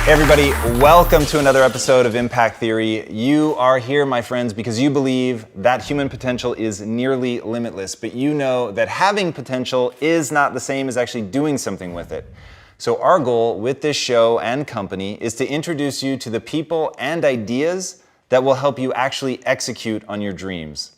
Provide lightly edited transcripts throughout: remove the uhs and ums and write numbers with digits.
Hey everybody, welcome to another episode of Impact Theory. You are here, my friends, because you believe that human potential is nearly limitless, but you know that having potential is not the same as actually doing something with it. So our goal with this show and company is to introduce you to the people and ideas that will help you actually execute on your dreams.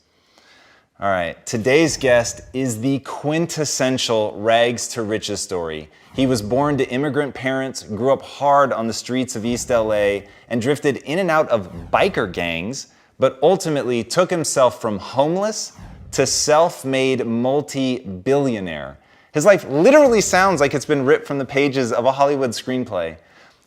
All right, today's guest is the quintessential rags to riches story. He was born to immigrant parents, grew up hard on the streets of East LA, and drifted in and out of biker gangs, but ultimately took himself from homeless to self-made multi-billionaire. His life literally sounds like it's been ripped from the pages of a Hollywood screenplay.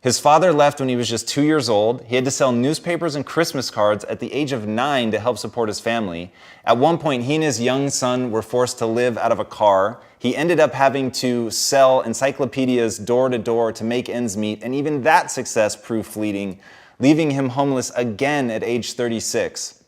His father left when he was just 2 years old. He had to sell newspapers and Christmas cards at the age of 9 to help support his family. At one point, he and his young son were forced to live out of a car. He ended up having to sell encyclopedias door to door to make ends meet, and even that success proved fleeting, leaving him homeless again at age 36.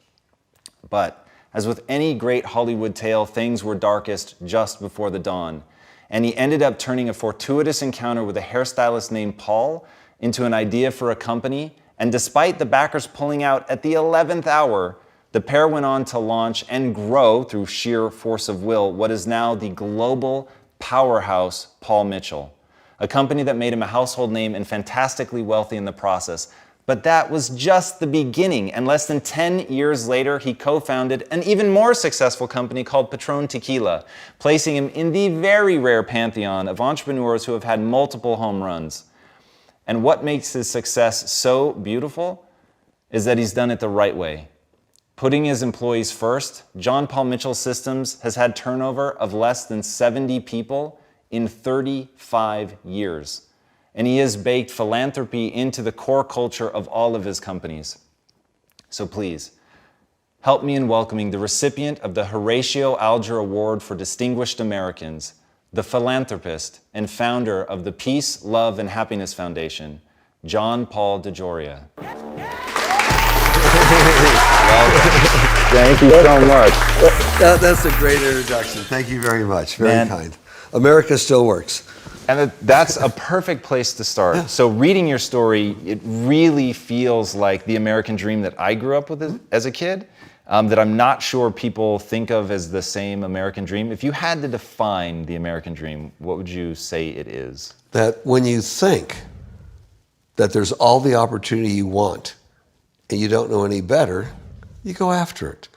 But as with any great Hollywood tale, things were darkest just before the dawn. And he ended up turning a fortuitous encounter with a hairstylist named Paul into an idea for a company, and despite the backers pulling out at the 11th hour, the pair went on to launch and grow through sheer force of will what is now the global powerhouse Paul Mitchell, a company that made him a household name and fantastically wealthy in the process. But that was just the beginning, and less than 10 years later, he co-founded an even more successful company called Patron Tequila, placing him in the very rare pantheon of entrepreneurs who have had multiple home runs. And what makes his success so beautiful is that he's done it the right way. Putting his employees first, John Paul Mitchell Systems has had turnover of less than 70 people in 35 years. And he has baked philanthropy into the core culture of all of his companies. So please, help me in welcoming the recipient of the Horatio Alger Award for Distinguished Americans, the philanthropist and founder of the Peace, Love, and Happiness Foundation, John Paul Dejoria. Thank you so much. That's a great introduction. Thank you very much. Very kind. America still works. And that's a perfect place to start. Yeah. So reading your story, it really feels like the American dream that I grew up with as a kid, that I'm not sure people think of as the same American dream. If you had to define the American dream, what would you say it is? That when you think that there's all the opportunity you want and you don't know any better, you go after it.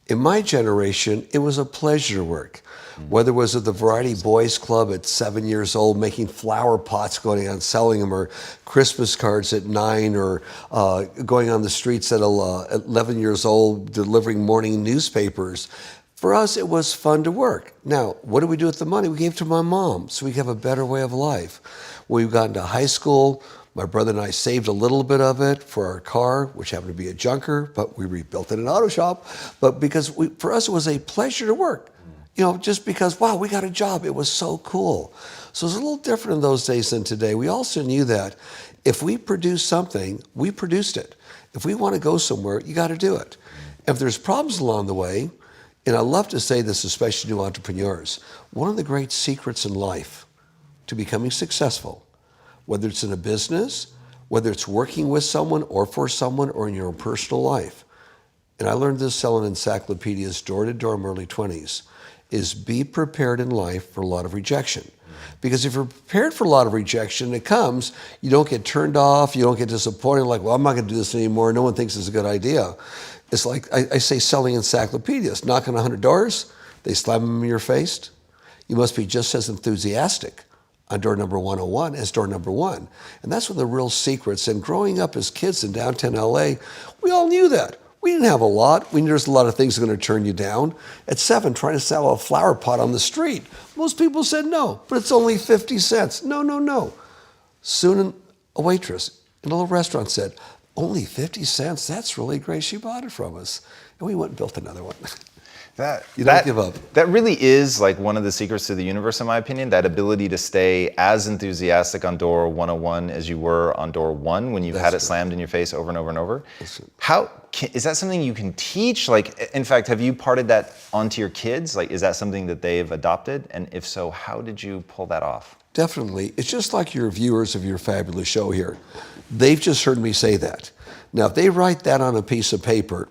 In my generation, it was a pleasure to work. Whether it was at the Variety Boys Club at 7 years old, making flower pots, going out and selling them, or Christmas cards at 9, or going on the streets at 11 years old, delivering morning newspapers. For us, it was fun to work. Now, what did we do with the money? We gave it to my mom so we could have a better way of life. When we got into high school, my brother and I saved a little bit of it for our car, which happened to be a junker, but we rebuilt it in an auto shop. But because for us, it was a pleasure to work. You know, just because, wow, we got a job. It was so cool. So it was a little different in those days than today. We also knew that if we produced something, we produced it. If we want to go somewhere, you got to do it. If there's problems along the way, and I love to say this, especially to entrepreneurs, one of the great secrets in life to becoming successful, whether it's in a business, whether it's working with someone or for someone or in your own personal life, and I learned this selling encyclopedias door to door in my early 20s, is be prepared in life for a lot of rejection. Because if you're prepared for a lot of rejection, it comes, you don't get turned off, you don't get disappointed, like, well, I'm not gonna do this anymore, no one thinks it's a good idea. It's like, I say selling encyclopedias, knock on 100 doors, they slam them in your face. You must be just as enthusiastic on door number 101 as door number 1. And that's one of the real secrets. And growing up as kids in downtown LA, we all knew that. We didn't have a lot. We knew there's a lot of things that are going to turn you down. At 7, trying to sell a flower pot on the street, most people said no, but it's only 50 cents. No, no, no. Soon a waitress in a little restaurant said, only 50 cents? That's really great. She bought it from us. And we went and built another one. You don't give up. That really is like one of the secrets to the universe, in my opinion, that ability to stay as enthusiastic on door 101 as you were on door 1 when you've had it slammed in your face over and over and over. Is that something you can teach? Like, in fact, have you parted that onto your kids? Like, is that something that they've adopted? And if so, how did you pull that off? Definitely. It's just like your viewers of your fabulous show here. They've just heard me say that. Now, if they write that on a piece of paper,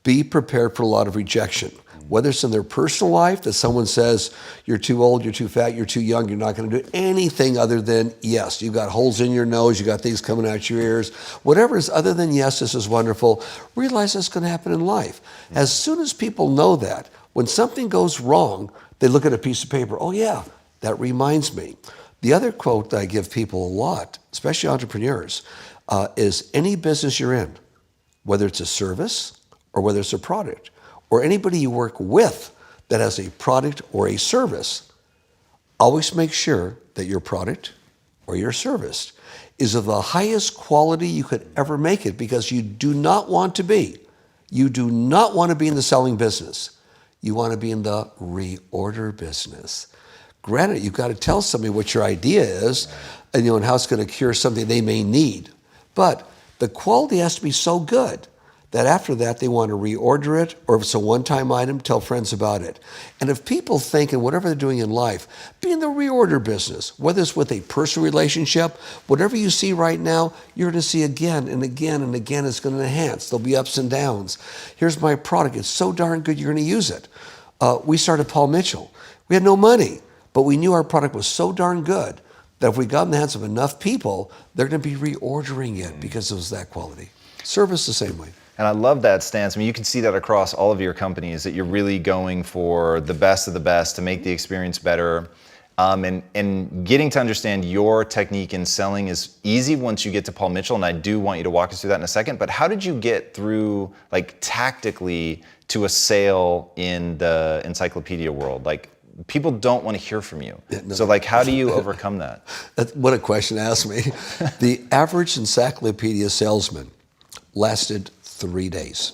be prepared for a lot of rejection. Whether it's in their personal life, that someone says, you're too old, you're too fat, you're too young, you're not going to do anything other than yes. You've got holes in your nose, you got things coming out your ears. Whatever is other than yes, this is wonderful, realize that's going to happen in life. As soon as people know that, when something goes wrong, they look at a piece of paper, oh yeah, that reminds me. The other quote that I give people a lot, especially entrepreneurs, is any business you're in, whether it's a service or whether it's a product, or anybody you work with that has a product or a service, always make sure that your product or your service is of the highest quality you could ever make it, because you do not want to be in the selling business. You want to be in the reorder business. Granted, you've got to tell somebody what your idea is and how it's going to cure something they may need. But the quality has to be so good that after that they want to reorder it, or if it's a one-time item, tell friends about it. And if people think in whatever they're doing in life, be in the reorder business, whether it's with a personal relationship, whatever you see right now, you're going to see again and again and again. It's going to enhance. There'll be ups and downs. Here's my product. It's so darn good, you're going to use it. We started Paul Mitchell. We had no money, but we knew our product was so darn good that if we got in the hands of enough people, they're going to be reordering it because it was that quality. Service the same way. And I love that stance. I mean, you can see that across all of your companies, that you're really going for the best of the best to make the experience better. And getting to understand your technique in selling is easy once you get to Paul Mitchell, and I do want you to walk us through that in a second. But how did you get through, like, tactically to a sale in the encyclopedia world? Like, people don't want to hear from you. Yeah, no. So, like, how do you overcome that? What a question to ask me. The average encyclopedia salesman lasted 3 days.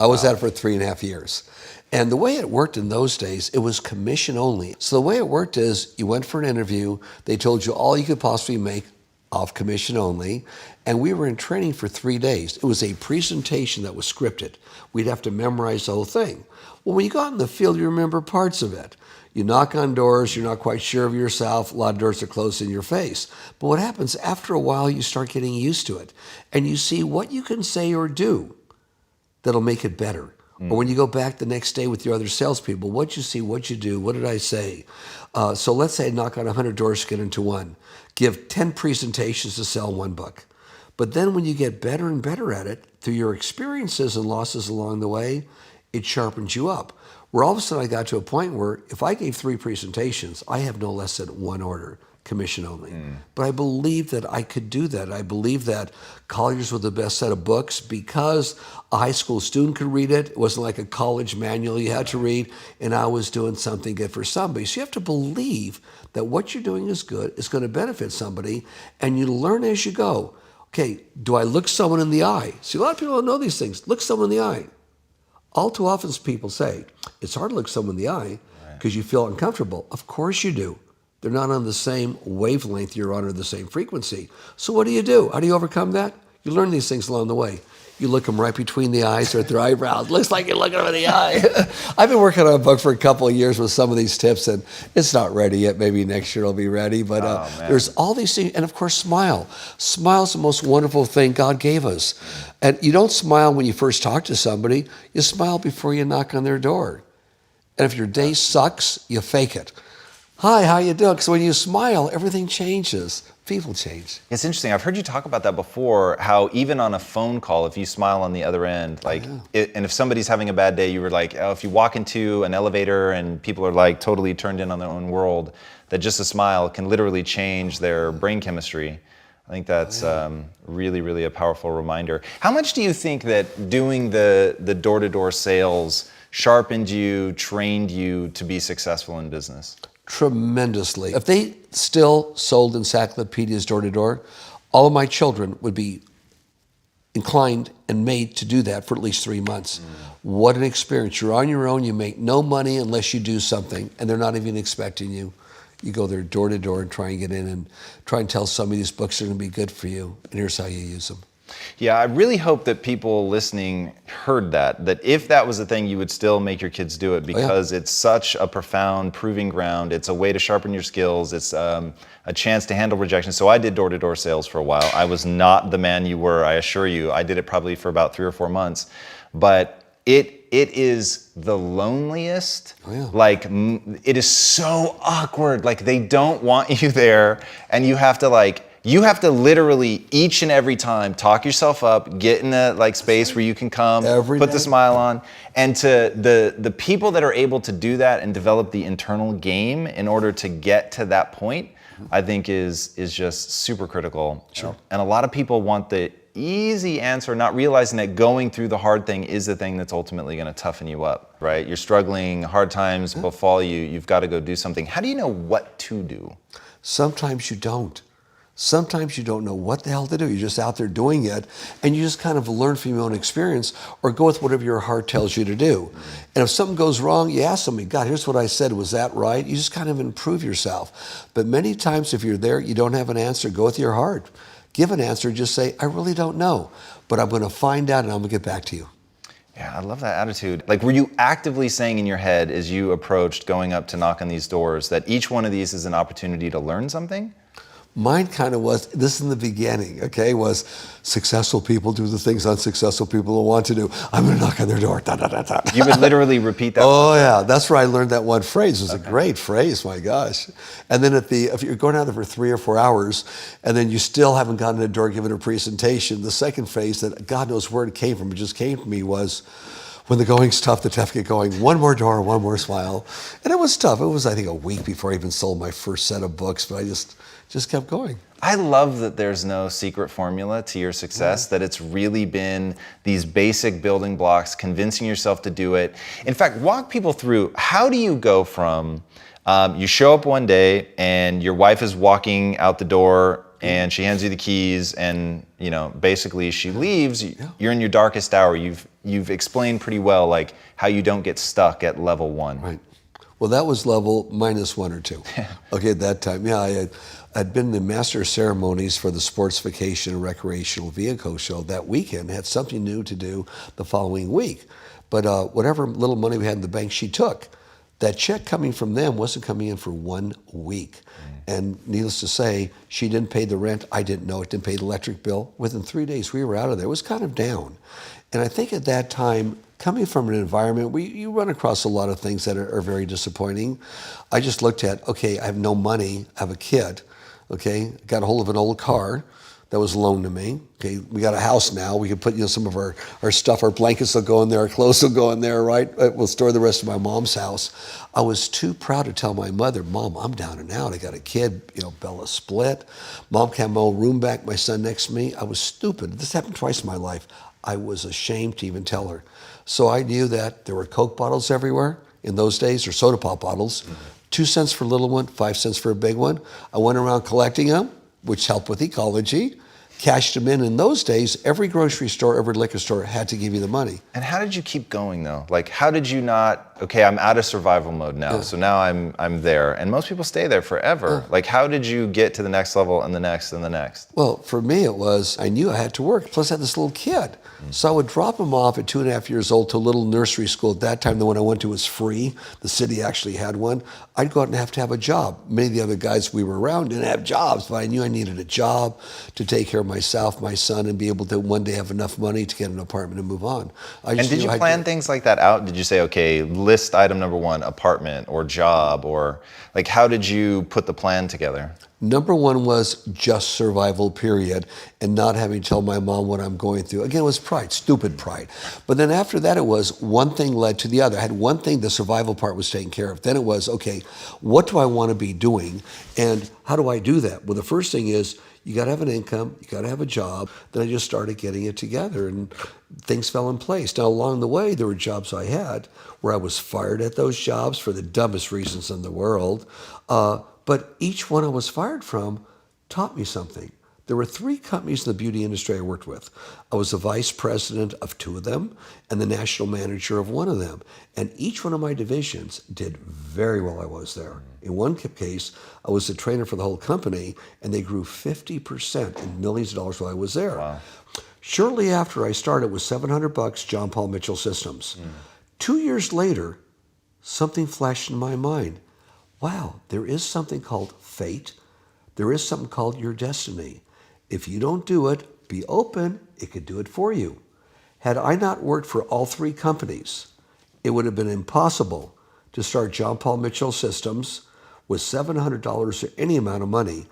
I was at it for 3.5 years. And the way it worked in those days, it was commission only. So the way it worked is you went for an interview, they told you all you could possibly make off commission only, and we were in training for 3 days. It was a presentation that was scripted. We'd have to memorize the whole thing. Well, when you got in the field, you remember parts of it. You knock on doors, you're not quite sure of yourself, a lot of doors are closed in your face. But what happens, after a while, you start getting used to it, and you see what you can say or do that'll make it better. Or when you go back the next day with your other salespeople, what you see, what you do, what did I say? So let's say I knock on 100 doors to get into one. Give 10 presentations to sell one book. But then when you get better and better at it, through your experiences and losses along the way, it sharpens you up. Where all of a sudden I got to a point where if I gave 3 presentations, I have no less than 1 order, commission only. But I believed that I could do that. I believed that Collier's was the best set of books because a high school student could read it. It wasn't like a college manual you had to read, and I was doing something good for somebody. So you have to believe that what you're doing is good, it's going to benefit somebody, and you learn as you go. Okay, do I look someone in the eye? See, a lot of people don't know these things. Look someone in the eye. All too often people say, it's hard to look someone in the eye because you feel uncomfortable. Of course you do. They're not on the same wavelength you're on, or the same frequency. So what do? How do you overcome that? You learn these things along the way. You look them right between the eyes or at their eyebrows. Looks like you're looking them in the eye. I've been working on a book for a couple of years with some of these tips, and it's not ready yet. Maybe next year it'll be ready. But there's all these things. And of course, smile. Smile's the most wonderful thing God gave us. And you don't smile when you first talk to somebody. You smile before you knock on their door. And if your day sucks, you fake it. Hi, how you doing? Because when you smile, everything changes. People change. It's interesting. I've heard you talk about that before, how even on a phone call, if you smile on the other end, like, and if somebody's having a bad day, you were like, oh, if you walk into an elevator and people are like totally turned in on their own world, that just a smile can literally change their brain chemistry. I think that's really, really a powerful reminder. How much do you think that doing the door-to-door sales sharpened you, trained you to be successful in business? Tremendously. If they still sold encyclopedias door to door, all of my children would be inclined and made to do that for at least 3 months. What an experience. You're on your own. You make no money unless you do something, and they're not even expecting you. You go there door to door and try and get in and try and tell somebody these books are going to be good for you, and here's how you use them. Yeah, I really hope that people listening heard that if that was a thing, you would still make your kids do it, because it's such a profound proving ground. It's a way to sharpen your skills. It's a chance to handle rejection. So I did door-to-door sales for a while. I was not the man you were, I assure you. I did it probably for about 3 or 4 months. But it is the loneliest. Like, it is so awkward. Like, they don't want you there, and you have to literally each and every time talk yourself up, get in a space where you can come, put the smile on. And to the people that are able to do that and develop the internal game in order to get to that point, I think is just super critical. Sure. And a lot of people want the easy answer, not realizing that going through the hard thing is the thing that's ultimately going to toughen you up, right? You're struggling, hard times befall you, you've got to go do something. How do you know what to do? Sometimes you don't. Sometimes you don't know what the hell to do. You're just out there doing it, and you just kind of learn from your own experience or go with whatever your heart tells you to do. And if something goes wrong, you ask somebody, God, here's what I said. Was that right? You just kind of improve yourself. But many times if you're there, you don't have an answer, go with your heart. Give an answer, just say, I really don't know, but I'm going to find out and I'm going to get back to you. Yeah, I love that attitude. Like, were you actively saying in your head as you approached going up to knock on these doors that each one of these is an opportunity to learn something? Mine kind of was, this in the beginning, okay, was successful people do the things unsuccessful people don't want to do. I'm going to knock on their door. Da, da, da, da. You would literally repeat that? Oh, yeah. That's where I learned that one phrase. It was a great phrase, my gosh. And then if you're going out there for 3 or 4 hours and then you still haven't gotten to the door, given a presentation, the second phrase that God knows where it came from, it just came to me was, when the going's tough, the tough get going. One more door, one more smile. And it was tough. It was, I think, a week before I even sold my first set of books, but I just kept going. I love that there's no secret formula to your success, that it's really been these basic building blocks, convincing yourself to do it. In fact, walk people through, how do you go from, you show up one day and your wife is walking out the door and she hands you the keys and, basically she leaves, you're in your darkest hour. You've explained pretty well, like, how you don't get stuck at level 1. Right. Well, that was level -1 or 2. Okay, at that time. Yeah, I'd been the master of ceremonies for the Sportsification and Recreational Vehicle Show that weekend, had something new to do the following week. But whatever little money we had in the bank, she took. That check coming from them wasn't coming in for 1 week. And needless to say, she didn't pay the rent. I didn't know it, didn't pay the electric bill. Within 3 days, we were out of there. It was kind of down. And I think at that time, coming from an environment where you run across a lot of things that are very disappointing, I just looked at, okay, I have no money, I have a kid, okay, got a hold of an old car that was loaned to me. Okay, we got a house now. We can put some of our stuff, our blankets will go in there, our clothes will go in there, right? We'll store the rest of my mom's house. I was too proud to tell my mother, Mom, I'm down and out. I got a kid, Bella split. Mom can't have my own room back, my son next to me. I was stupid. This happened twice in my life. I was ashamed to even tell her. So I knew that there were Coke bottles everywhere in those days, or soda pop bottles. 2 cents for a little one, 5 cents for a big one. I went around collecting them, which helped with ecology. Cashed them in those days. Every grocery store, every liquor store had to give you the money. And how did you keep going though? Like, how did you not, okay, I'm out of survival mode now, so now I'm there. And most people stay there forever. Like, how did you get to the next level and the next and the next? Well, for me it was, I knew I had to work. Plus I had this little kid. So I would drop him off at 2.5 years old to a little nursery school. At that time, the one I went to was free. The city actually had one. I'd go out and have a job. Many of the other guys we were around didn't have jobs, but I knew I needed a job to take care of myself, my son, and be able to one day have enough money to get an apartment and move on. And did you plan things like that out? Did you say, okay, list item number 1, apartment or job, or like, how did you put the plan together? Number 1 was just survival, period, and not having to tell my mom what I'm going through. Again, it was pride, stupid pride. But then after that, it was one thing led to the other. I had one thing, the survival part was taken care of. Then it was, okay, what do I want to be doing, and how do I do that? Well, the first thing is, you got to have an income, you got to have a job. Then I just started getting it together, and things fell in place. Now, along the way, there were jobs I had where I was fired at those jobs for the dumbest reasons in the world. But each one I was fired from taught me something. There were 3 companies in the beauty industry I worked with. I was the vice president of 2 of them and the national manager of 1 of them. And each one of my divisions did very well while I was there. In one case, I was the trainer for the whole company, and they grew 50% in millions of dollars while I was there. Wow. Shortly after I started with $700, John Paul Mitchell Systems. 2 years later, something flashed in my mind. Wow, there is something called fate. There is something called your destiny. If you don't do it, be open, it could do it for you. Had I not worked for all 3 companies, it would have been impossible to start John Paul Mitchell Systems with $700 or any amount of money.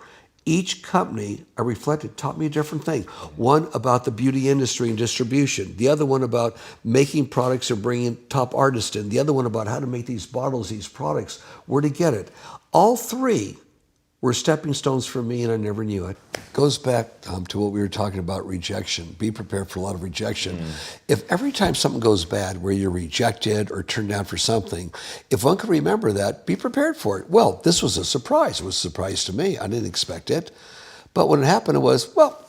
Each company I reflected taught me a different thing. One about the beauty industry and distribution. The other one about making products and bringing top artists in. The other one about how to make these bottles, these products, where to get it. All 3 were stepping stones for me, and I never knew it. Goes back to what we were talking about, rejection. Be prepared for a lot of rejection. If every time something goes bad where you're rejected or turned down for something, if one could remember that, be prepared for it. Well, this was a surprise. It was a surprise to me. I didn't expect it. But when it happened, it was, well,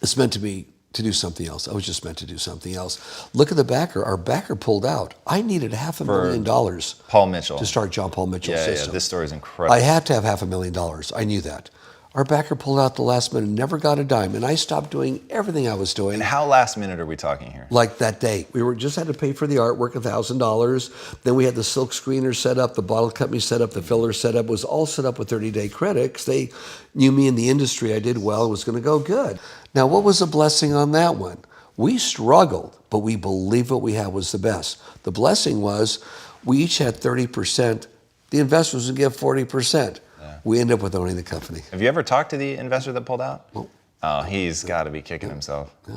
it's meant to be to do something else. I was just meant to do something else. Look at the backer. Our backer pulled out. I needed $500,000 Paul Mitchell to start John Paul Mitchell Systems. Yeah, this story is incredible. I had to have $500,000. I knew that. Our backer pulled out the last minute, never got a dime, and I stopped doing everything I was doing. And how last minute are we talking here? Like that day. We just had to pay for the artwork, $1,000. Then we had the silk screener set up, the bottle company set up, the filler set up. It was all set up with 30-day credit because they knew me in the industry. I did well. It was going to go good. Now, what was the blessing on that one? We struggled, but we believed what we had was the best. The blessing was we each had 30%. The investors would give 40%. We end up with owning the company. Have you ever talked to the investor that pulled out? Well, Oh, he's got to be kicking himself. Yeah.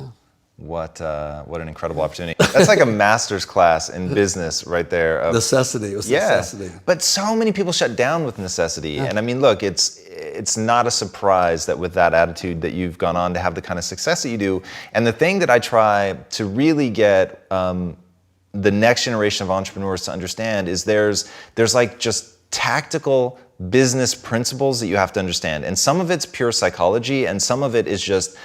What an incredible opportunity. That's like a master's class in business right there. Of, necessity. It was necessity. But so many people shut down with necessity. Yeah. And I mean, look, it's not a surprise that with that attitude that you've gone on to have the kind of success that you do. And the thing that I try to really get the next generation of entrepreneurs to understand is there's like just tactical business principles that you have to understand. And some of it's pure psychology, and some of it is just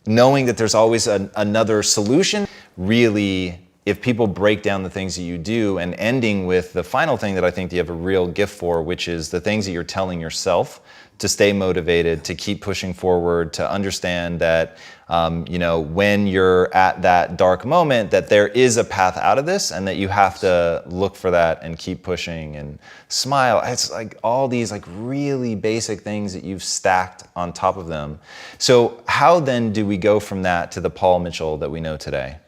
knowing that there's always another solution. Really, if people break down the things that you do, and ending with the final thing that I think you have a real gift for, which is the things that you're telling yourself to stay motivated, to keep pushing forward, to understand that when you're at that dark moment, that there is a path out of this, and that you have to look for that and keep pushing and smile. It's like all these like really basic things that you've stacked on top of them. So how then do we go from that to the Paul Mitchell that we know today?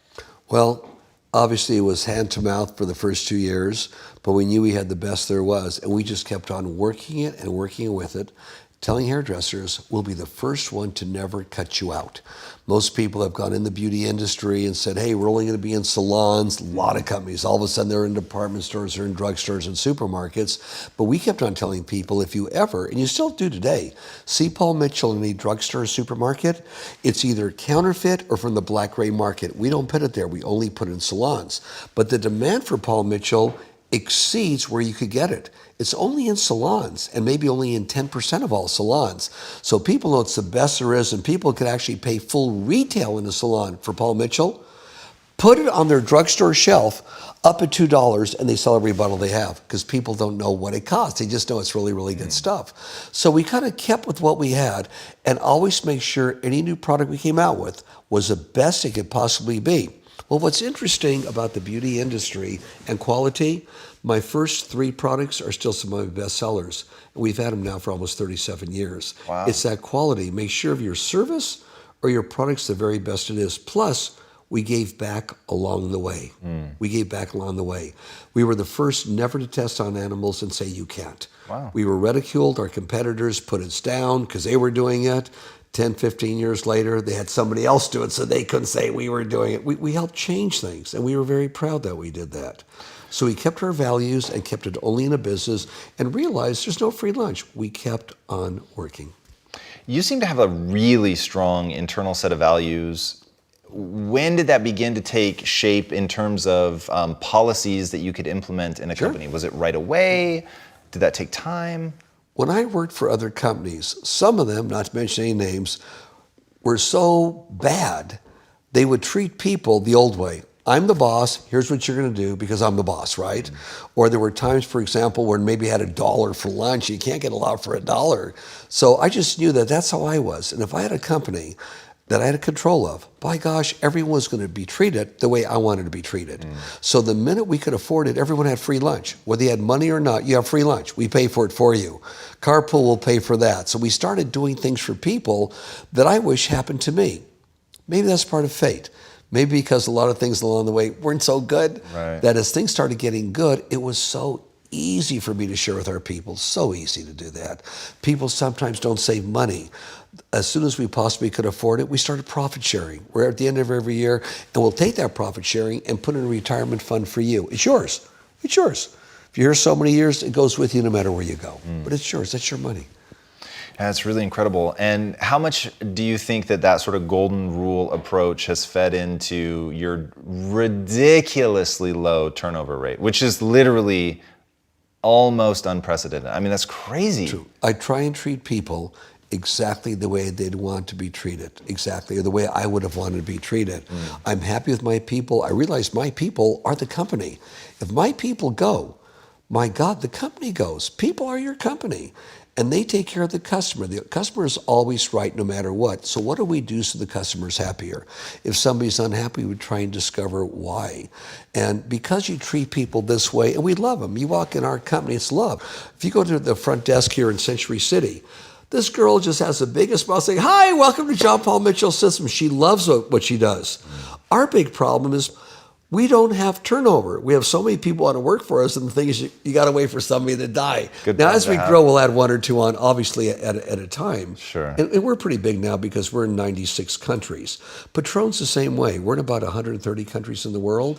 Well, obviously it was hand to mouth for the first 2 years, but we knew we had the best there was, and we just kept on working it and working with it, telling hairdressers, we'll be the first one to never cut you out. Most people have gone in the beauty industry and said, hey, we're only going to be in salons. A lot of companies, all of a sudden they're in department stores, they're in drugstores and supermarkets. But we kept on telling people, if you ever, and you still do today, see Paul Mitchell in a drugstore or supermarket, it's either counterfeit or from the black gray market. We don't put it there. We only put it in salons. But the demand for Paul Mitchell exceeds where you could get it. It's only in salons, and maybe only in 10% of all salons. So people know it's the best there is, and people can actually pay full retail in a salon for Paul Mitchell, put it on their drugstore shelf up at $2, and they sell every bottle they have because people don't know what it costs. They just know it's really, really good stuff. So we kind of kept with what we had and always make sure any new product we came out with was the best it could possibly be. Well, what's interesting about the beauty industry and quality, my first 3 products are still some of my best sellers. And we've had them now for almost 37 years. Wow. It's that quality. Make sure of your service or your product's the very best it is. Plus, we gave back along the way. We gave back along the way. We were the first never to test on animals and say you can't. Wow. We were ridiculed. Our competitors put us down because they were doing it. 10, 15 years later, they had somebody else do it, so they couldn't say we were doing it. We helped change things, and we were very proud that we did that. So we kept our values and kept it only in a business and realized there's no free lunch. We kept on working. You seem to have a really strong internal set of values. When did that begin to take shape in terms of policies that you could implement in a company? Was it right away? Did that take time? When I worked for other companies, some of them, not to mention any names, were so bad, they would treat people the old way. I'm the boss, here's what you're going to do because I'm the boss, right? Or there were times, for example, where maybe I had $1 for lunch. You can't get a lot for $1. So I just knew that that's how I was. And if I had a company that I had control of, by gosh, everyone was going to be treated the way I wanted to be treated. So the minute we could afford it, everyone had free lunch. Whether you had money or not, you have free lunch. We pay for it for you. Carpool will pay for that. So we started doing things for people that I wish happened to me. Maybe that's part of fate. Maybe because a lot of things along the way weren't so good, that as things started getting good, it was so easy for me to share with our people, so easy to do that. People sometimes don't save money. As soon as we possibly could afford it, we started profit sharing. We're at the end of every year, and we'll take that profit sharing and put it in a retirement fund for you. It's yours. It's yours. If you're here so many years, it goes with you no matter where you go. But it's yours. That's your money. That's really incredible. And how much do you think that sort of golden rule approach has fed into your ridiculously low turnover rate, which is literally almost unprecedented? I mean, that's crazy. True. I try and treat people exactly the way they'd want to be treated, exactly the way I would have wanted to be treated. I'm happy with my people. I realize my people are the company. If my people go, my God, the company goes. People are your company. And they take care of the customer. The customer is always right no matter what. So what do we do so the customer's happier? If somebody's unhappy, we try and discover why. And because you treat people this way, and we love them. You walk in our company, it's love. If you go to the front desk here in Century City, this girl just has the biggest smile saying, "Hi, welcome to John Paul Mitchell Systems." She loves what she does. Our big problem is we don't have turnover. We have so many people want to work for us, and the thing is, you got to wait for somebody to die. Now, as we grow, we'll add 1 or 2 on, obviously, at a time. Sure. And we're pretty big now because we're in 96 countries. Patron's the same way. We're in about 130 countries in the world.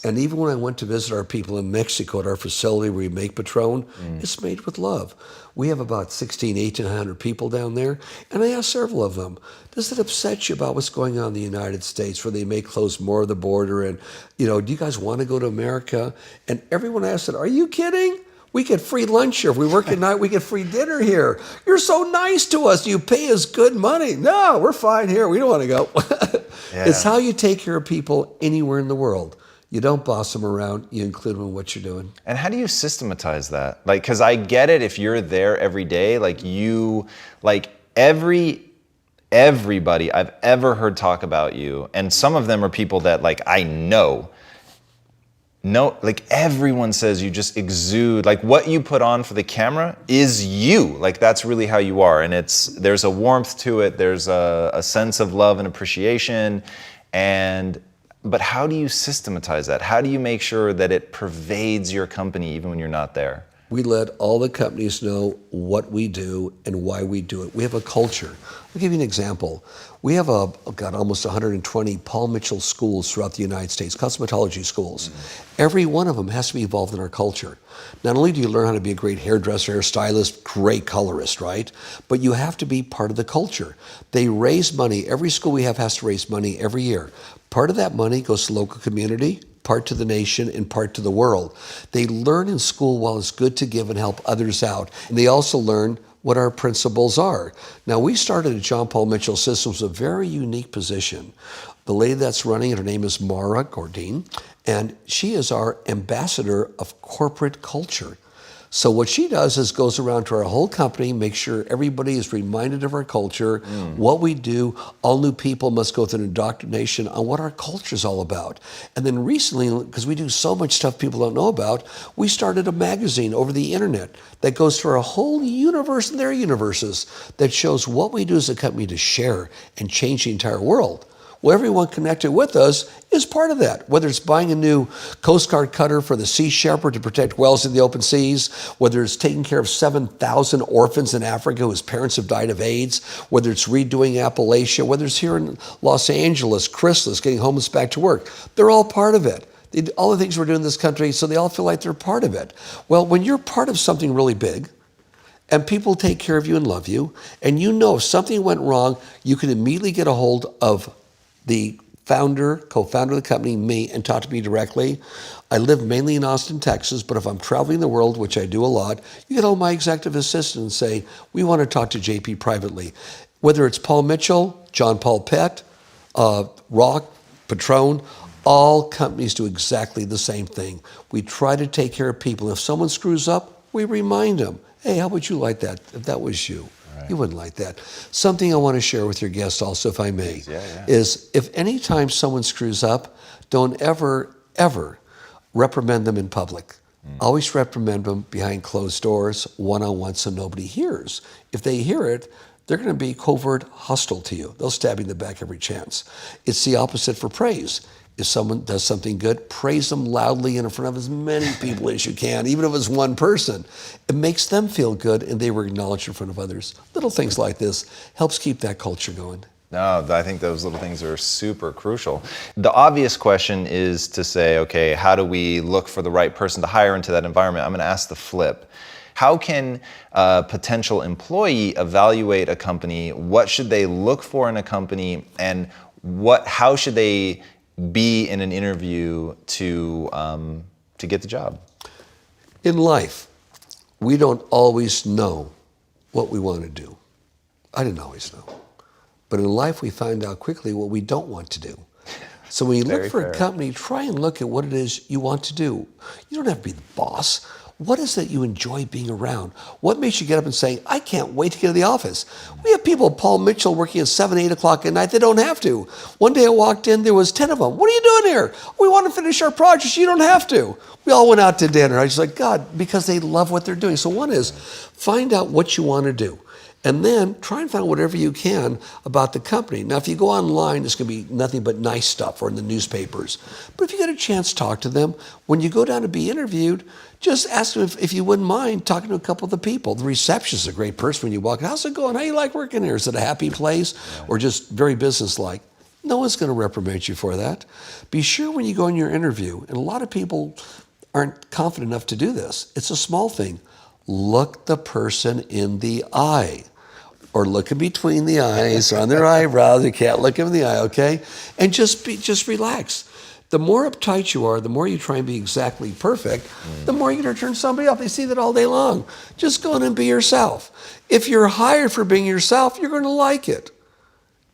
And even when I went to visit our people in Mexico at our facility where we make Patron, it's made with love. We have about 1,800 people down there. And I asked several of them, does it upset you about what's going on in the United States where they may close more of the border? And, do you guys want to go to America? And everyone asked, are you kidding? We get free lunch here. If we work at night, we get free dinner here. You're so nice to us. You pay us good money. No, we're fine here. We don't want to go. It's how you take care of people anywhere in the world. You don't boss them around. You include them in what you're doing. And how do you systematize that? Like, because I get it. If you're there every day, everybody I've ever heard talk about you, and some of them are people that I know. No, everyone says you just exude, what you put on for the camera is you. That's really how you are. And there's a warmth to it. There's a sense of love and appreciation. But how do you systematize that? How do you make sure that it pervades your company even when you're not there? We let all the companies know what we do and why we do it. We have a culture. I'll give you an example. We have almost 120 Paul Mitchell schools throughout the United States, cosmetology schools. Every one of them has to be involved in our culture. Not only do you learn how to be a great hairdresser, hairstylist, great colorist, right? But you have to be part of the culture. They raise money. Every school we have has to raise money every year. Part of that money goes to the local community, part to the nation, and part to the world. They learn in school while it's good to give and help others out. And they also learn what our principles are. Now, we started at John Paul Mitchell Systems, a very unique position. The lady that's running it, her name is Mara Gordine, and she is our ambassador of corporate culture. So what she does is goes around to our whole company, makes sure everybody is reminded of our culture, what we do. All new people must go through an indoctrination on what our culture is all about. And then recently, because we do so much stuff people don't know about, we started a magazine over the internet that goes through our whole universe and their universes that shows what we do as a company to share and change the entire world. Well, everyone connected with us is part of that, whether it's buying a new Coast Guard cutter for the Sea Shepherd to protect whales in the open seas, whether it's taking care of 7,000 orphans in Africa whose parents have died of AIDS, whether it's redoing Appalachia, whether it's here in Los Angeles, Chrysalis, getting homeless back to work. They're all part of it. All the things we're doing in this country, so they all feel like they're part of it. Well, when you're part of something really big, and people take care of you and love you, and if something went wrong, you can immediately get a hold of the co-founder of the company, me, and talk to me directly. I live mainly in Austin, Texas, but if I'm traveling the world, which I do a lot, you can hold my executive assistant and say, we want to talk to JP privately. Whether it's Paul Mitchell, John Paul Pett, Rock, Patron, all companies do exactly the same thing. We try to take care of people. If someone screws up, we remind them, hey, how would you like that if that was you? Right. You wouldn't like that. Something I want to share with your guests also, if I may, is if any time someone screws up, don't ever reprimand them in public. Always reprimand them behind closed doors, one-on-one, so nobody hears. If they hear it, they're going to be covert hostile to you. They'll stab you in the back every chance. It's the opposite for praise. If someone does something good, praise them loudly and in front of as many people as you can, even if it's one person. It makes them feel good and they were acknowledged in front of others. Little things like this helps keep that culture going. No, I think those little things are super crucial. The obvious question is to say, okay, how do we look for the right person to hire into that environment? I'm going to ask the flip. How can a potential employee evaluate a company? What should they look for in a company? And how should they be in an interview to get the job? In life, we don't always know what we want to do. I didn't always know. But in life, we find out quickly what we don't want to do. So when you look for a company, try and look at what it is you want to do. You don't have to be the boss. What is it you enjoy being around? What makes you get up and say, I can't wait to get to the office? We have people, Paul Mitchell, working at 7, 8 o'clock at night. They don't have to. One day I walked in, there was 10 of them. What are you doing here? We want to finish our projects. You don't have to. We all went out to dinner. I was like, God, because they love what they're doing. So one is find out what you want to do. And then try and find whatever you can about the company. Now, if you go online, it's going to be nothing but nice stuff or in the newspapers. But if you get a chance to talk to them, when you go down to be interviewed, just ask them if you wouldn't mind talking to a couple of the people. The receptionist is a great person when you walk in. How's it going? How you like working here? Is it a happy place or just very businesslike? No one's going to reprimand you for that. Be sure when you go in your interview, and a lot of people aren't confident enough to do this. It's a small thing. Look the person in the eye, or look in between the eyes, or on their eyebrows. You can't look them in the eye, okay? And just relax. The more uptight you are, the more you try and be exactly perfect, the more you're going to turn somebody off. They see that all day long. Just go in and be yourself. If you're hired for being yourself, you're going to like it.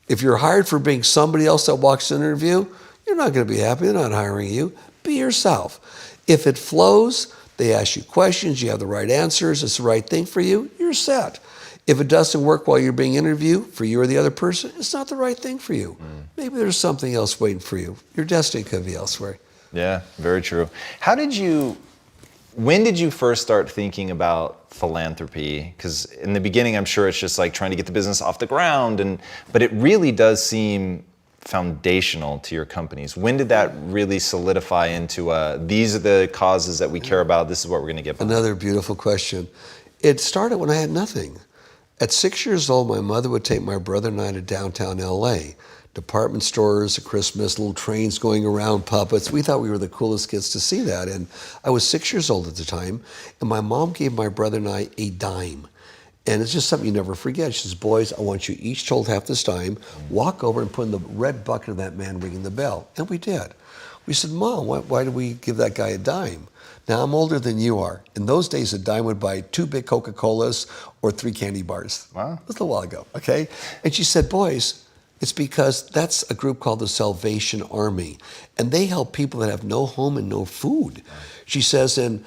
If you're hired for being somebody else that walks in an interview, you're not going to be happy. They're not hiring you. Be yourself. If it flows, they ask you questions, you have the right answers, it's the right thing for you, you're set. If it doesn't work while you're being interviewed for you or the other person, it's not the right thing for you. Maybe there's something else waiting for you. Your destiny could be elsewhere. Yeah, very true. When did you first start thinking about philanthropy? Because in the beginning, I'm sure it's just like trying to get the business off the ground, but it really does seem foundational to your companies. When did that really solidify into these are the causes that we care about, this is what we're going to get behind? Another beautiful question. It started when I had nothing. At 6 years old, my mother would take my brother and I to downtown LA. Department stores at Christmas, little trains going around, puppets. We thought we were the coolest kids to see that. And I was 6 years old at the time, and my mom gave my brother and I a dime. And it's just something you never forget. She says, boys, I want you each to hold half this dime, walk over and put in the red bucket of that man ringing the bell. And we did. We said, Mom, why did we give that guy a dime? Now, I'm older than you are. In those days, a dime would buy 2 big Coca-Colas or 3 candy bars. Wow. It was a while ago, okay? And she said, boys, it's because that's a group called the Salvation Army, and they help people that have no home and no food. She says, and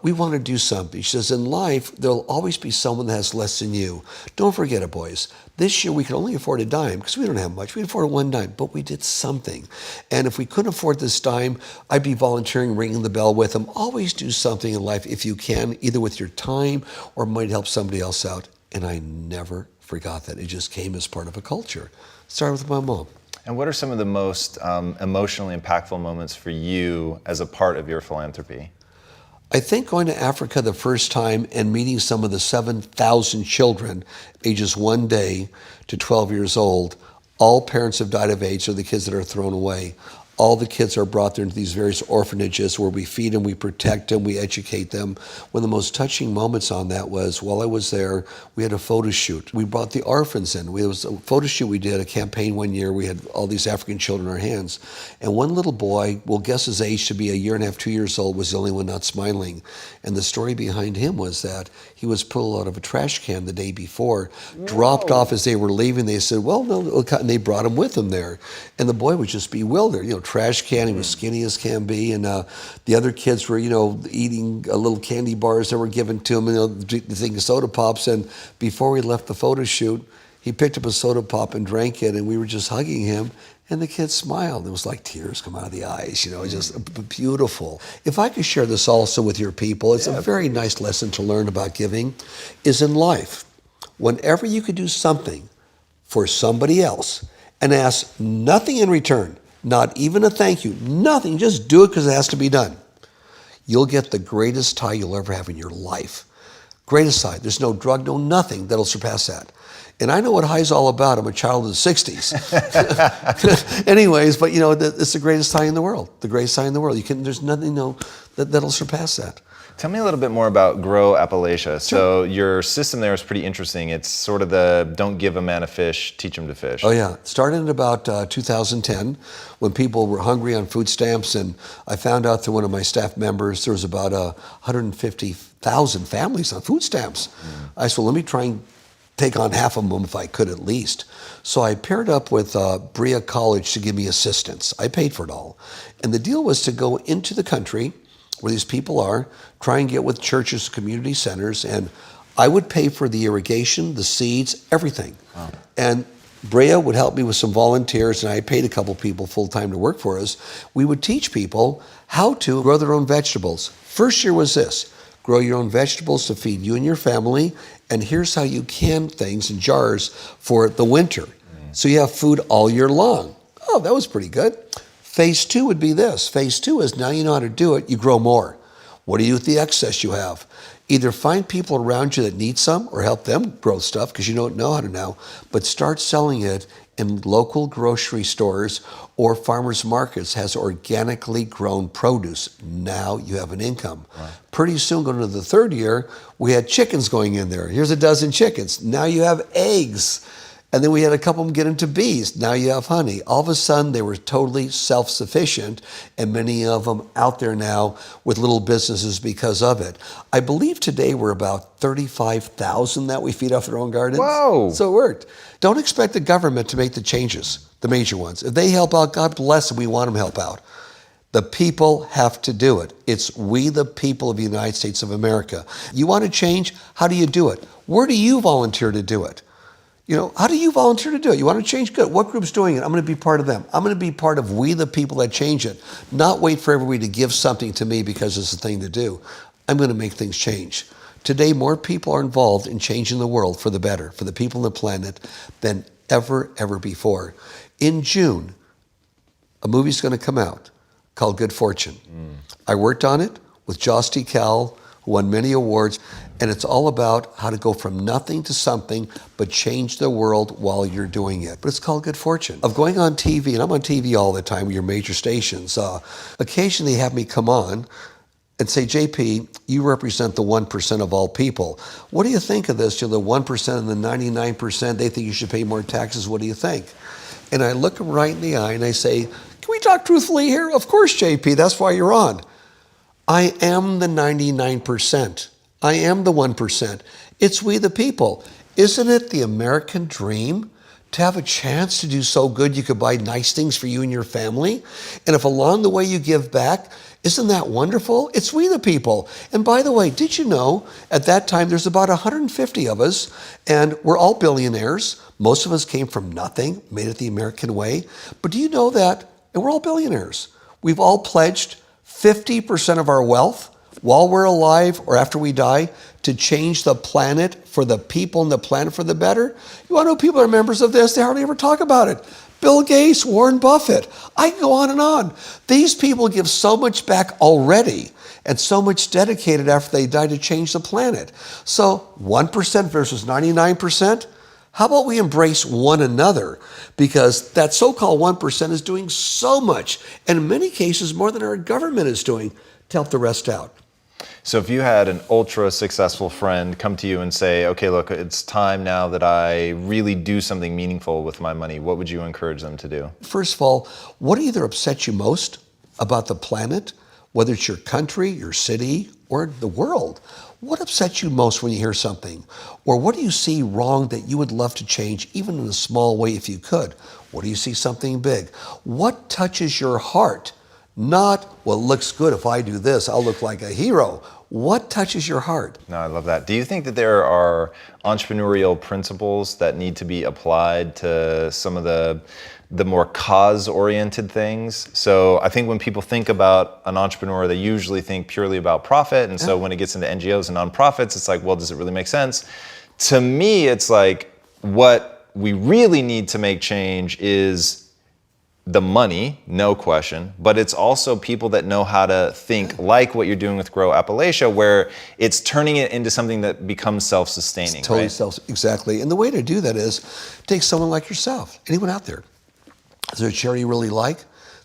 we want to do something. She says, in life, there'll always be someone that has less than you. Don't forget it, boys. This year, we could only afford a dime because we don't have much. We could afford 1 dime, but we did something. And if we couldn't afford this dime, I'd be volunteering, ringing the bell with them. Always do something in life if you can, either with your time or might help somebody else out. And I never forgot that. It just came as part of a culture. Started with my mom. And what are some of the most emotionally impactful moments for you as a part of your philanthropy? I think going to Africa the first time and meeting some of the 7,000 children, ages 1 day to 12 years old, all parents have died of AIDS, or the kids that are thrown away. all the kids are brought there into these various orphanages where we feed them, we protect them, we educate them. One of the most touching moments on that was while I was there, we had a photo shoot. We brought the orphans in. It was a photo shoot we did, a campaign one year. We had all these African children in our hands. And one little boy, we'll guess his age to be a year and a half, 2 years old, was the only one not smiling. And the story behind him was that he was pulled out of a trash can the day before, dropped off as they were leaving. They said, well, no, and they brought him with them there. And the boy was just bewildered. Trash can, he was skinny as can be. And the other kids were, eating little candy bars that were given to him, the thing of soda pops. And before we left the photo shoot, he picked up a soda pop and drank it, and we were just hugging him. And the kid smiled. It was like tears come out of the eyes, just beautiful. If I could share this also with your people, it's a very nice lesson to learn about giving, is in life. Whenever you could do something for somebody else and ask nothing in return, not even a thank you, nothing, just do it because it has to be done, you'll get the greatest high you'll ever have in your life. Greatest high. There's no drug, no nothing that'll surpass that. And I know what high's all about. I'm a child of the 60s. Anyways, but it's the greatest high in the world. The greatest high in the world. There's nothing that'll surpass that. Tell me a little bit more about Grow Appalachia. Sure. So your system there is pretty interesting. It's sort of the don't give a man a fish, teach him to fish. Oh yeah, it started in about 2010 when people were hungry on food stamps, and I found out through one of my staff members there was about 150,000 families on food stamps. I said, well, let me try and take on half of them if I could at least. So I paired up with Berea College to give me assistance. I paid for it all. And the deal was to go into the country where these people are, try and get with churches, community centers, and I would pay for the irrigation, the seeds, everything. Wow. And Berea would help me with some volunteers, and I paid a couple people full-time to work for us. We would teach people how to grow their own vegetables. First year was this: grow your own vegetables to feed you and your family, and here's how you can things in jars for the winter. So you have food all year long. Oh, that was pretty good. Phase 2 would be this. Phase 2 is now you know how to do it, you grow more. What do you do with the excess you have? Either find people around you that need some or help them grow stuff because you don't know how to now, but start selling it in local grocery stores or farmers markets has organically grown produce. Now you have an income. Right. Pretty soon, going into the third year, we had chickens going in there. Here's a dozen chickens. Now you have eggs. And then we had a couple of them get into bees. Now you have honey. All of a sudden, they were totally self-sufficient, and many of them out there now with little businesses because of it. I believe today we're about 35,000 that we feed off their own gardens. Whoa! So it worked. Don't expect the government to make the changes, the major ones. If they help out, God bless them. We want them to help out. The people have to do it. It's we, the people of the United States of America. You want to change? How do you do it? Where do you volunteer to do it? How do you volunteer to do it? You want to change? Good. What group's doing it? I'm going to be part of them. I'm going to be part of we, the people that change it. Not wait for everybody to give something to me because it's the thing to do. I'm going to make things change. Today, more people are involved in changing the world for the better, for the people on the planet, than ever before. In June, a movie's going to come out called Good Fortune. I worked on it with Joss T. Cal, who won many awards. And it's all about how to go from nothing to something, but change the world while you're doing it. But it's called Good Fortune. Of going on TV, and I'm on TV all the time with your major stations. Occasionally they have me come on and say, JP, you represent the 1% of all people. What do you think of this? The 1% and the 99%, they think you should pay more taxes. What do you think? And I look them right in the eye and I say, can we talk truthfully here? Of course, JP, that's why you're on. I am the 99%. I am the 1%. It's we the people. Isn't it the American dream to have a chance to do so good you could buy nice things for you and your family? And if along the way you give back, isn't that wonderful? It's we the people. And by the way, did you know at that time there's about 150 of us and we're all billionaires. Most of us came from nothing, made it the American way. But do you know that, and we're all billionaires, we've all pledged 50% of our wealth while we're alive or after we die, to change the planet for the people and the planet for the better? You want to know people are members of this? They hardly ever talk about it. Bill Gates, Warren Buffett. I can go on and on. These people give so much back already and so much dedicated after they die to change the planet. So 1% versus 99%, How about we embrace one another? Because that so-called 1% is doing so much, and in many cases more than our government is doing to help the rest out. So if you had an ultra successful friend come to you and say, okay, look, it's time now that I really do something meaningful with my money, what would you encourage them to do? First of all, what either upsets you most about the planet, whether it's your country, your city, or the world? What upsets you most when you hear something? Or what do you see wrong that you would love to change, even in a small way if you could? What do you see something big? What touches your heart? Not, well, it looks good if I do this, I'll look like a hero. What touches your heart? No, I love that. Do you think that there are entrepreneurial principles that need to be applied to some of the more cause-oriented things? So I think when people think about an entrepreneur, they usually think purely about profit. And so when it gets into NGOs and nonprofits, it's like, well, does it really make sense? To me, it's like what we really need to make change is the money, no question, but it's also people that know how to think like what you're doing with Grow Appalachia, where it's turning it into something that becomes self-sustaining. It's totally right? Exactly. And the way to do that is take someone like yourself, anyone out there. Is there a charity you really like?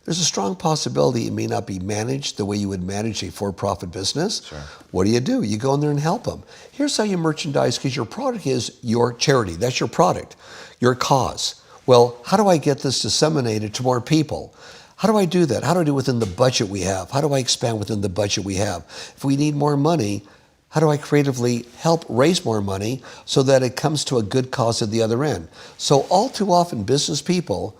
There's a strong possibility it may not be managed the way you would manage a for-profit business. Sure. What do? You go in there and help them. Here's how you merchandise, because your product is your charity. That's your product, your cause. Well, how do I get this disseminated to more people? How do I do that? How do I do it within the budget we have? How do I expand within the budget we have? If we need more money, how do I creatively help raise more money so that it comes to a good cause at the other end? So all too often, business people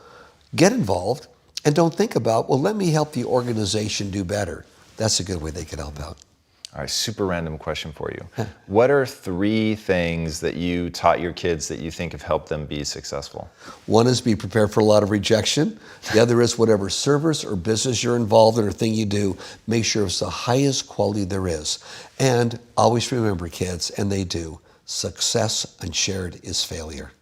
get involved and don't think about, well, let me help the organization do better. That's a good way they can help out. All right, super random question for you. What are 3 things that you taught your kids that you think have helped them be successful? One is be prepared for a lot of rejection. The other is whatever service or business you're involved in or thing you do, make sure it's the highest quality there is. And always remember, kids, and they do, success unshared is failure.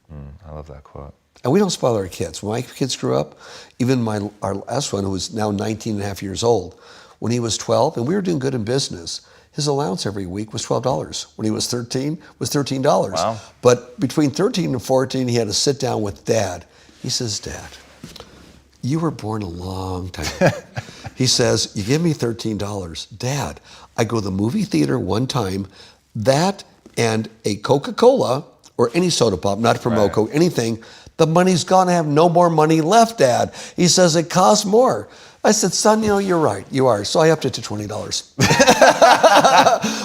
I love that quote. And we don't spoil our kids. When my kids grew up, even our last one, who was now 19 and a half years old, when he was 12, and we were doing good in business, his allowance every week was $12. When he was 13, it was $13. Wow. But between 13 and 14, he had to sit down with Dad. He says, Dad, you were born a long time ago. He says, you give me $13. Dad, I go to the movie theater one time, that and a Coca-Cola or any soda pop, not to promote Coke, anything, the money's gone. I have no more money left, Dad. He says, it costs more. I said, son, you're right, you are. So I upped it to $20.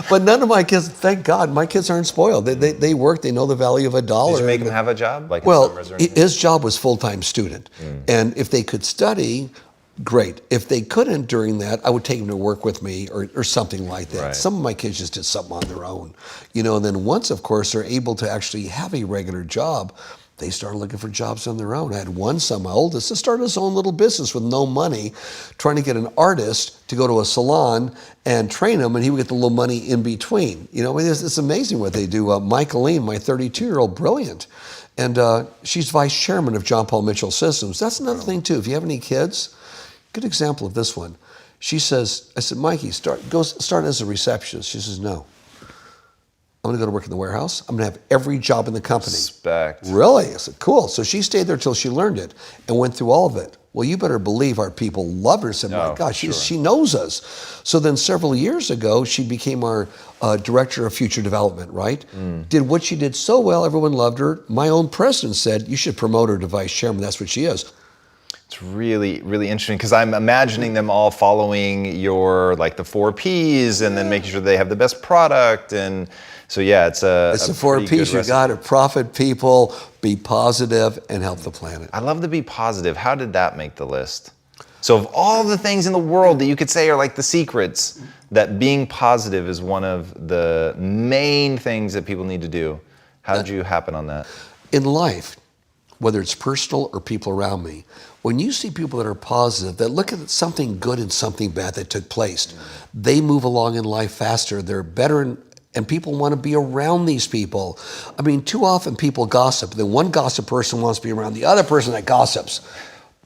But none of my kids, thank God, my kids aren't spoiled. They work, they know the value of $1. Did you make them have a job? Like well, his job was full-time student. And if they could study, great. If they couldn't during that, I would take them to work with me or something like that. Right. Some of my kids just did something on their own. And then once, of course, they're able to actually have a regular job, they started looking for jobs on their own. I had one son, my oldest, that started his own little business with no money, trying to get an artist to go to a salon and train him, and he would get the little money in between. It's amazing what they do. Michaeline, my 32-year-old, brilliant. And she's vice chairman of John Paul Mitchell Systems. That's another thing, too. If you have any kids, good example of this one. She says, I said, Mikey, start as a receptionist. She says, no. I'm going to go to work in the warehouse. I'm going to have every job in the company. Respect. Really? I said, cool. So she stayed there till she learned it and went through all of it. Well, you better believe our people love her. Said, my gosh, she knows us. So then several years ago, she became our director of future development, right? Did what she did so well, everyone loved her. My own president said, you should promote her to vice chairman. That's what she is. It's really, really interesting because I'm imagining them all following your, like the 4 Ps and then making sure they have the best product. And so, yeah, it's the 4 Ps. You got to profit people, be positive, and help the planet. I love to be positive. How did that make the list? So of all the things in the world that you could say are like the secrets, that being positive is one of the main things that people need to do. How did you happen on that? In life, whether it's personal or people around me, when you see people that are positive, that look at something good and something bad that took place, they move along in life faster, they're better, and people want to be around these people. I mean, too often people gossip. Then one gossip person wants to be around the other person that gossips.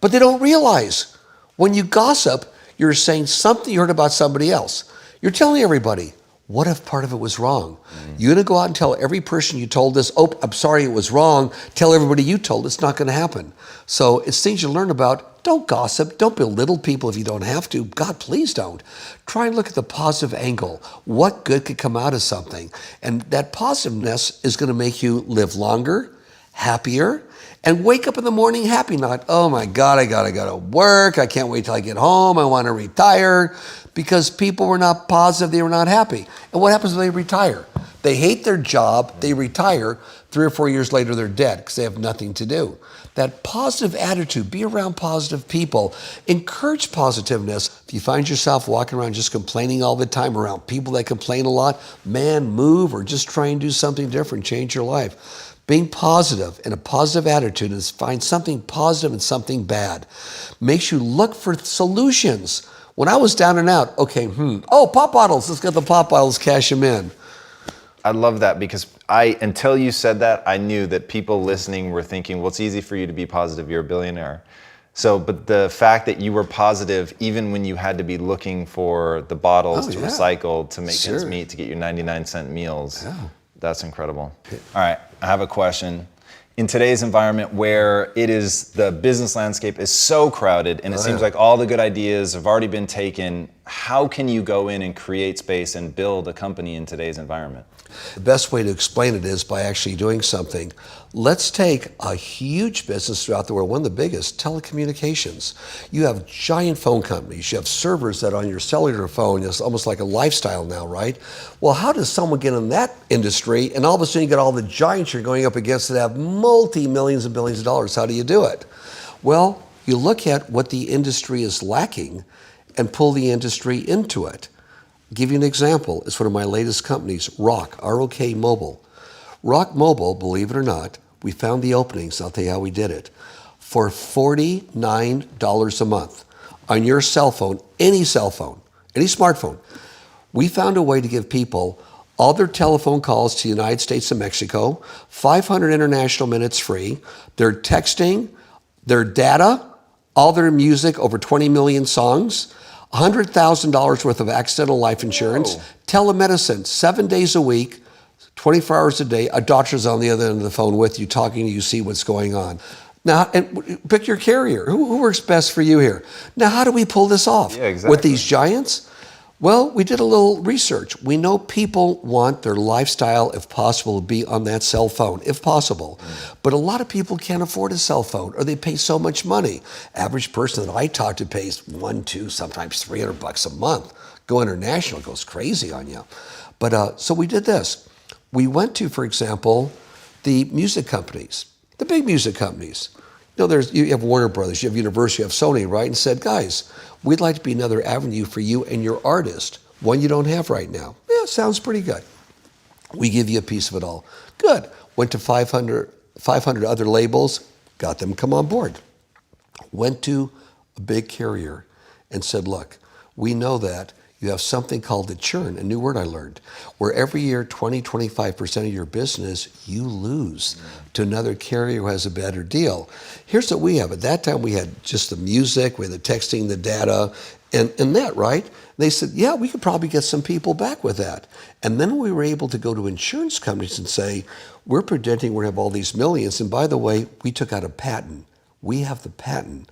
But they don't realize when you gossip, you're saying something you heard about somebody else. You're telling everybody, What if part of it was wrong? You're going to go out and tell every person you told this, oh, I'm sorry it was wrong. Tell everybody you told. It's not going to happen. So it's things you learn about. Don't gossip. Don't belittle people if you don't have to. God, please don't. Try and look at the positive angle. What good could come out of something? And that positiveness is going to make you live longer, happier, and wake up in the morning happy, not, oh my God, I gotta go to work. I can't wait till I get home. I want to retire. Because people were not positive, they were not happy. And what happens when they retire? They hate their job, they retire, 3 or 4 years later they're dead because they have nothing to do. That positive attitude, be around positive people, encourage positiveness. If you find yourself walking around just complaining all the time around people that complain a lot, man, move or just try and do something different, change your life. Being positive and a positive attitude is find something positive and something bad. Makes you look for solutions. When I was down and out, pop bottles, let's get the pop bottles, cash them in. I love that because until you said that, I knew that people listening were thinking, well, it's easy for you to be positive, you're a billionaire. So, but the fact that you were positive even when you had to be looking for the bottles to recycle, to make ends meet, to get your 99-cent meals, that's incredible. All right, I have a question. In today's environment where the business landscape is so crowded and it seems like all the good ideas have already been taken, how can you go in and create space and build a company in today's environment? The best way to explain it is by actually doing something. Let's take a huge business throughout the world, one of the biggest, telecommunications. You have giant phone companies. You have servers that on your cellular phone is almost like a lifestyle now, right? Well, how does someone get in that industry and all of a sudden you get all the giants you're going up against that have multi-millions and billions of dollars? How do you do it? Well, you look at what the industry is lacking and pull the industry into it. I'll give you an example. It's one of my latest companies, ROK, R-O-K Mobile. ROK Mobile, believe it or not, we found the openings, I'll tell you how we did it, for $49 a month on your cell phone, any smartphone. We found a way to give people all their telephone calls to the United States and Mexico, 500 international minutes free, their texting, their data, all their music, over 20 million songs, $100,000 worth of accidental life insurance, telemedicine, 7 days a week, 24 hours a day, a doctor's on the other end of the phone with you, talking to you, see what's going on. Now, and pick your carrier. Who works best for you here? Now, how do we pull this off? Yeah, exactly. With these giants? Well, we did a little research. We know people want their lifestyle, if possible, to be on that cell phone, if possible. But a lot of people can't afford a cell phone, or they pay so much money. Average person that I talk to pays $100, $200, sometimes $300 a month. Go international, it goes crazy on you. But so we did this. We went to, for example, the music companies, the big music companies. You know, you have Warner Brothers, you have Universal, you have Sony, right? And said, guys, we'd like to be another avenue for you and your artist, one you don't have right now. Yeah, sounds pretty good. We give you a piece of it all. Good. Went to 500 other labels, got them to come on board. Went to a big carrier and said, look, we know that you have something called the churn, a new word I learned, where every year 20-25% of your business you lose to another carrier who has a better deal. Here's what we have. At that time we had just the music, we had the texting, the data, and that, right? They said, yeah, we could probably get some people back with that. And then we were able to go to insurance companies and say, we're predicting we're going to have all these millions. And by the way, we took out a patent. We have the patent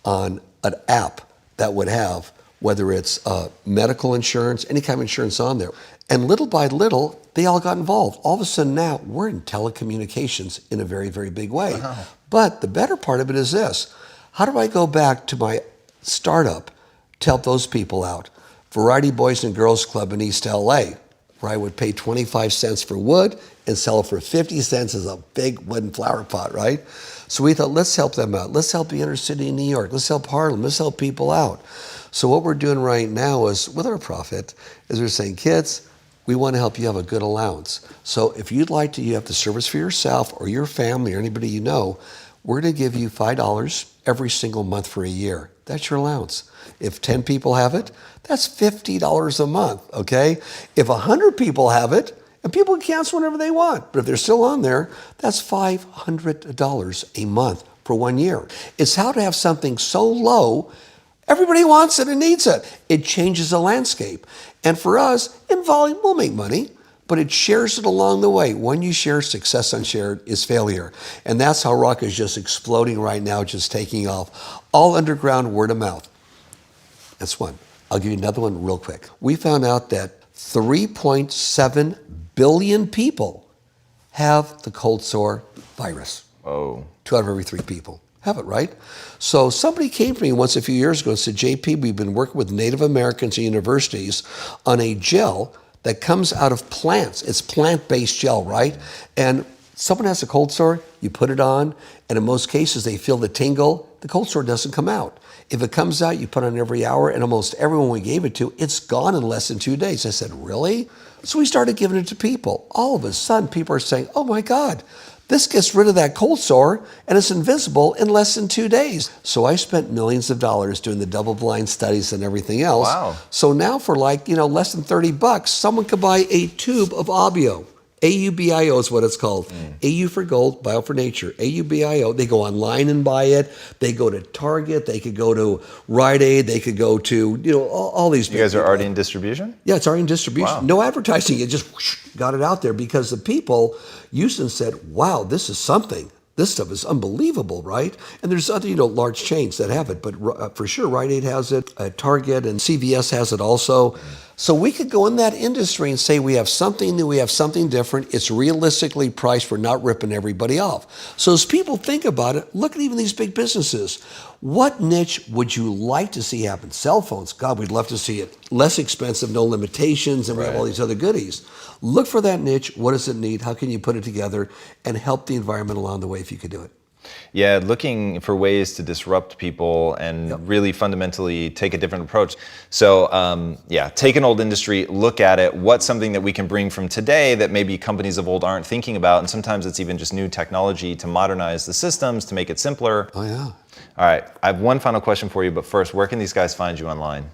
on an app that would have, whether it's medical insurance, any kind of insurance on there. And little by little, they all got involved. All of a sudden now, we're in telecommunications in a very, very big way. Wow. But the better part of it is this. How do I go back to my startup to help those people out? Variety Boys and Girls Club in East LA, where I would pay 25 cents for wood and sell it for 50 cents as a big wooden flower pot, right? So we thought, let's help them out. Let's help the inner city in New York. Let's help Harlem. Let's help people out. So what we're doing right now is, with our profit, is we're saying, kids, we want to help you have a good allowance. So if you'd like to, you have the service for yourself or your family or anybody you know, we're going to give you $5 every single month for a year. That's your allowance. If 10 people have it, that's $50 a month, okay? If 100 people have it, and people can cancel whenever they want, but if they're still on there, that's $500 a month for 1 year. It's how to have something so low. Everybody wants it and needs it. It changes the landscape. And for us, in volume, we'll make money, but it shares it along the way. When you share, success unshared is failure. And that's how rock is just exploding right now, just taking off. All underground, word of mouth. That's one. I'll give you another one real quick. We found out that 3.7 billion people have the cold sore virus. Oh. 2 out of every 3 people have it, right? So somebody came to me once a few years ago and said, JP, we've been working with Native Americans and universities on a gel that comes out of plants. It's plant-based gel, right? And someone has a cold sore, you put it on, and in most cases they feel the tingle, the cold sore doesn't come out. If it comes out, you put it on every hour, and almost everyone we gave it to, it's gone in less than 2 days. I said, really? So we started giving it to people. All of a sudden, people are saying, oh my God, this gets rid of that cold sore, and it's invisible in less than 2 days. So I spent millions of dollars doing the double-blind studies and everything else. Wow. So now for less than $30, someone could buy a tube of Aubio. AUBIO is what it's called. AU for gold, bio for nature. AUBIO. They go online and buy it. They go to Target. They could go to Rite Aid. They could go to, all these. You guys are already in distribution? Yeah, it's already in distribution. Wow. No advertising. It just got it out there because the people used it and said, wow, this is something. This stuff is unbelievable, right? And there's other, large chains that have it, but for sure, Rite Aid has it, Target and CVS has it also. So we could go in that industry and say we have something new, we have something different. It's realistically priced. We're not ripping everybody off. So as people think about it, look at even these big businesses. What niche would you like to see happen? Cell phones, God, we'd love to see it. Less expensive, no limitations, and we have all these other goodies. Look for that niche. What does it need? How can you put it together and help the environment along the way if you could do it? Yeah, looking for ways to disrupt people and really fundamentally take a different approach. So take an old industry, look at it. What's something that we can bring from today that maybe companies of old aren't thinking about? And sometimes it's even just new technology to modernize the systems, to make it simpler. Oh, yeah. All right, I have one final question for you, but first, where can these guys find you online?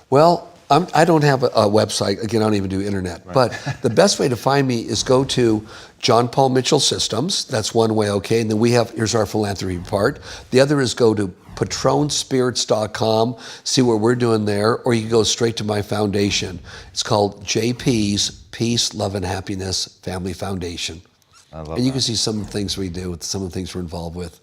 Well, I don't have a website. Again, I don't even do internet. Right. But the best way to find me is go to John Paul Mitchell Systems. That's one way, okay? And then here's our philanthropy part. The other is go to patronspirits.com, see what we're doing there, or you can go straight to my foundation. It's called JP's Peace, Love, and Happiness Family Foundation. I love that. And you can see some of the things we do, some of the things we're involved with.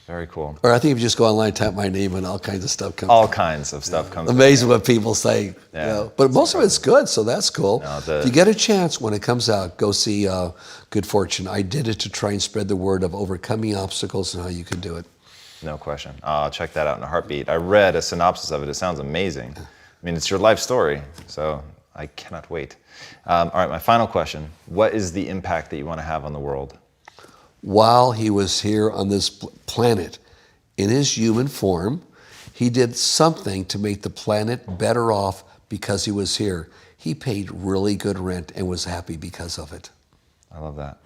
Very cool. Or I think if you just go online, type my name, and all kinds of stuff comes. All kinds of stuff comes. Amazing what people say. Yeah. But most of it's good, so that's cool. No, if you get a chance when it comes out, go see Good Fortune. I did it to try and spread the word of overcoming obstacles and how you can do it. No question. I'll check that out in a heartbeat. I read a synopsis of it. It sounds amazing. I mean, it's your life story, so I cannot wait. All right, my final question. What is the impact that you want to have on the world? While he was here on this planet, in his human form, he did something to make the planet better off because he was here. He paid really good rent and was happy because of it. I love that.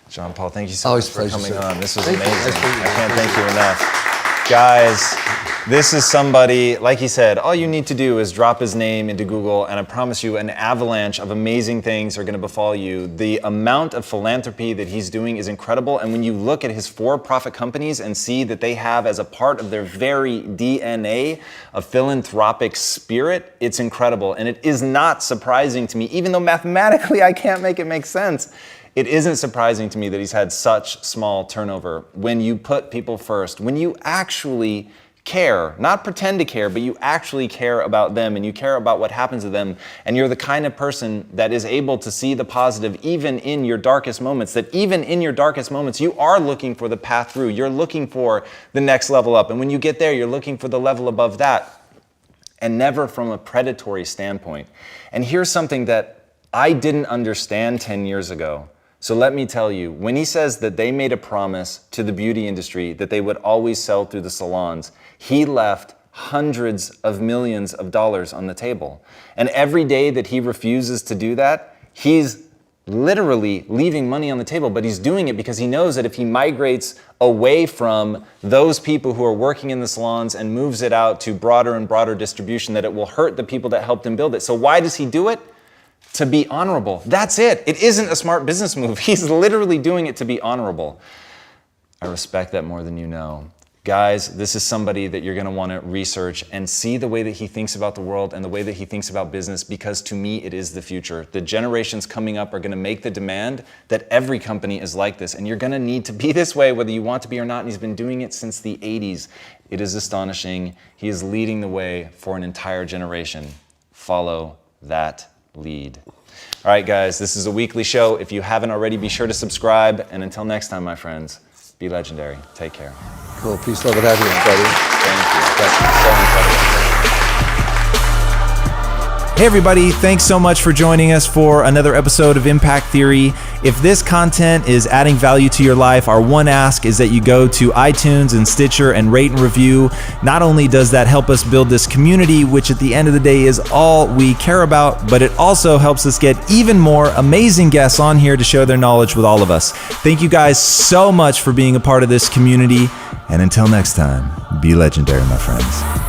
John Paul, thank you so much for coming on. This was amazing. I can't thank you enough. Guys, this is somebody, like he said, all you need to do is drop his name into Google, and I promise you an avalanche of amazing things are going to befall you. The amount of philanthropy that he's doing is incredible, and when you look at his for-profit companies and see that they have as a part of their very DNA a philanthropic spirit, it's incredible. And it is not surprising to me, even though mathematically I can't make it make sense. It isn't surprising to me that he's had such small turnover. When you put people first, when you actually care, not pretend to care, but you actually care about them and you care about what happens to them, and you're the kind of person that is able to see the positive even in your darkest moments, that even in your darkest moments, you are looking for the path through. You're looking for the next level up. And when you get there, you're looking for the level above that, and never from a predatory standpoint. And here's something that I didn't understand 10 years ago. So let me tell you, when he says that they made a promise to the beauty industry that they would always sell through the salons, he left hundreds of millions of dollars on the table. And every day that he refuses to do that, he's literally leaving money on the table, but he's doing it because he knows that if he migrates away from those people who are working in the salons and moves it out to broader and broader distribution, that it will hurt the people that helped him build it. So why does he do it? To be honorable. That's it. It isn't a smart business move. He's literally doing it to be honorable. I respect that more than you know. Guys, this is somebody that you're gonna wanna research and see the way that he thinks about the world and the way that he thinks about business, because to me, it is the future. The generations coming up are gonna make the demand that every company is like this, and you're gonna need to be this way whether you want to be or not, and he's been doing it since the 80s. It is astonishing. He is leading the way for an entire generation. Follow that lead. All right, guys, this is a weekly show. If you haven't already, be sure to subscribe, and until next time, my friends, be legendary. Take care. Cool. Peace, love, and happiness, buddy. Thank you. That's so incredible. Hey everybody, thanks so much for joining us for another episode of Impact Theory. If this content is adding value to your life, our one ask is that you go to iTunes and Stitcher and rate and review. Not only does that help us build this community, which at the end of the day is all we care about, but it also helps us get even more amazing guests on here to share their knowledge with all of us. Thank you guys so much for being a part of this community. And until next time, be legendary, my friends.